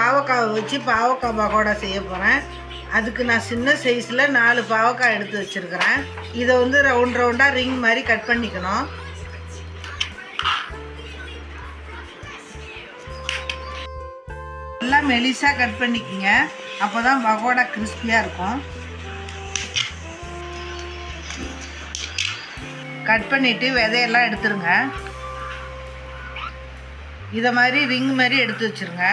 பாவக்காவை வச்சு பாவக்காய் பகோடா செய்ய போகிறேன். அதுக்கு நான் சின்ன சைஸில் 4 பாவக்காய் எடுத்து வச்சுருக்கிறேன். இதை வந்து ரவுண்டாக ரிங் மாதிரி கட் பண்ணிக்கணும். நல்லா மெலிசாக கட் பண்ணிக்கோங்க, அப்போ தான் பகோடா கிறிஸ்பியாக இருக்கும். கட் பண்ணிவிட்டு விதையெல்லாம் எடுத்துருங்க. இதை மாதிரி ரிங் மாதிரி எடுத்து வச்சுருங்க.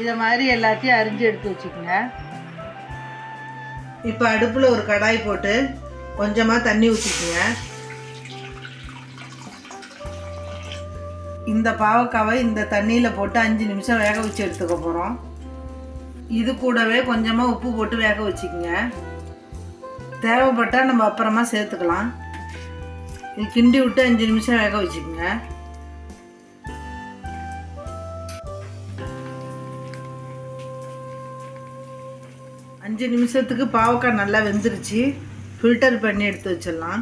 இதை மாதிரி எல்லாத்தையும் அரிஞ்சு எடுத்து வச்சுக்கோங்க. இப்போ அடுப்பில் ஒரு கடாய் போட்டு கொஞ்சமாக தண்ணி ஊற்றிக்குங்க. இந்த பாவக்காவை இந்த தண்ணியில் போட்டு 5 நிமிஷம் வேக வச்சு எடுத்துக்க போகிறோம். இது கூடவே கொஞ்சமாக உப்பு போட்டு வேக வச்சுக்கோங்க. தேவைப்பட்டால் நம்ம அப்புறமா சேர்த்துக்கலாம். இது கிண்டி விட்டு 5 நிமிஷம் வேக வச்சுக்கோங்க. அஞ்சு நிமிஷத்துக்கு பாவக்காய் நல்லா வெந்துருச்சு. ஃபில்டர் பண்ணி எடுத்து வச்சிடலாம்.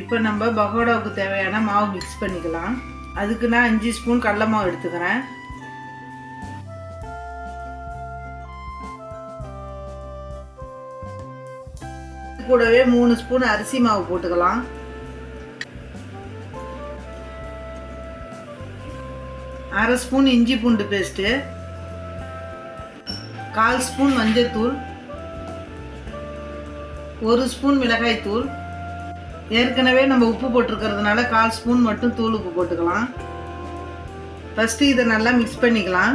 இப்போ நம்ம பகோடாவுக்கு தேவையான மாவு மிக்ஸ் பண்ணிக்கலாம். அதுக்கு நான் 5 ஸ்பூன் கடலை மாவு எடுத்துக்கிறேன். கூடவே 3 ஸ்பூன் அரிசி மாவு போட்டுக்கலாம். அரை ஸ்பூன் இஞ்சி பூண்டு பேஸ்ட்டு, 1/4 ஸ்பூன் மஞ்சள் தூள், 1 ஸ்பூன் மிளகாய் தூள். ஏற்கனவே நம்ம உப்பு போட்டிருக்கிறதுனால 1/4 ஸ்பூன் மட்டும் தூள் உப்பு போட்டுக்கலாம். ஃபஸ்ட்டு இதை நல்லா மிக்ஸ் பண்ணிக்கலாம்.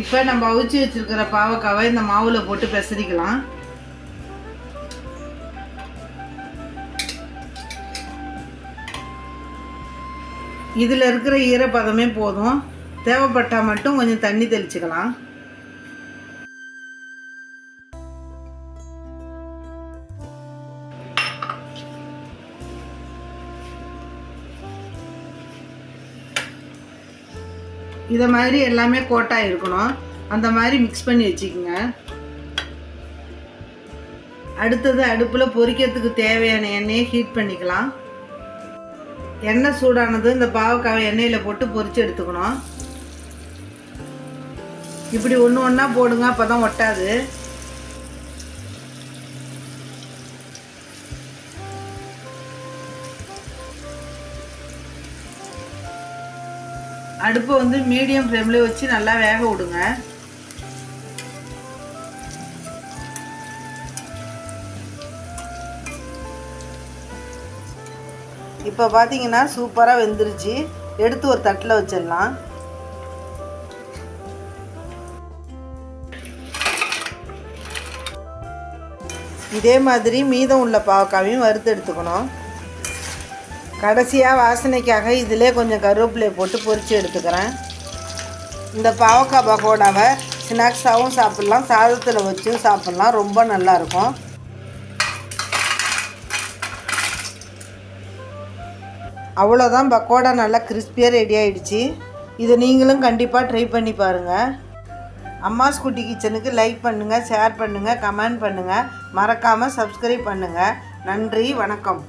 இப்போ நம்ம அவிச்சு வச்சிருக்கிற பாவக்காவை இந்த மாவில் போட்டு பெசரிக்கலாம். இதில் இருக்கிற ஈரப்பதமே போதும். தேவைப்பட்டால் மட்டும் கொஞ்சம் தண்ணி தெளிச்சுக்கலாம். இதை மாதிரி எல்லாமே கோட்டாக இருக்கணும். அந்த மாதிரி மிக்ஸ் பண்ணி வச்சுக்கோங்க. அடுத்தது அடுப்பில் பொரிக்கிறதுக்கு தேவையான எண்ணெயை ஹீட் பண்ணிக்கலாம். எண்ணெய் சூடானது இந்த பாவக்காவை எண்ணெயில் போட்டு பொரித்து எடுத்துக்கணும். இப்படி ஒன்று ஒன்றா போடுங்க, அப்போ தான் ஒட்டாது. அடுப்பை வந்து மீடியம் ஃப்ளேமில் வச்சு நல்லா வேக விடுங்க. இப்போ பார்த்தீங்கன்னா சூப்பராக வெந்துருச்சு. எடுத்து ஒரு தட்டில் வச்சிடலாம். இதே மாதிரி மீதம் உள்ள பாவக்காவையும் வறுத்து எடுத்துக்கணும். கடைசியாக வாசனைக்காக இதிலே கொஞ்சம் கருவேப்பிலையை போட்டு பொரித்து எடுத்துக்கிறேன். இந்த பாவக்காய் பகோடாவை ஸ்நாக்ஸாகவும் சாப்பிட்லாம், சாதத்தில் வச்சும் சாப்பிட்லாம். ரொம்ப நல்லாயிருக்கும். அவ்வளோதான், பக்கோடா நல்லா கிறிஸ்பியாக ரெடி ஆகிடுச்சு. இதை நீங்களும் கண்டிப்பாக ட்ரை பண்ணி பாருங்கள். அம்மாஸ் குட்டி கிச்சனுக்கு லைக் பண்ணுங்கள், ஷேர் பண்ணுங்கள், கமெண்ட் பண்ணுங்கள். மறக்காமல் சப்ஸ்கிரைப் பண்ணுங்கள். நன்றி, வணக்கம்.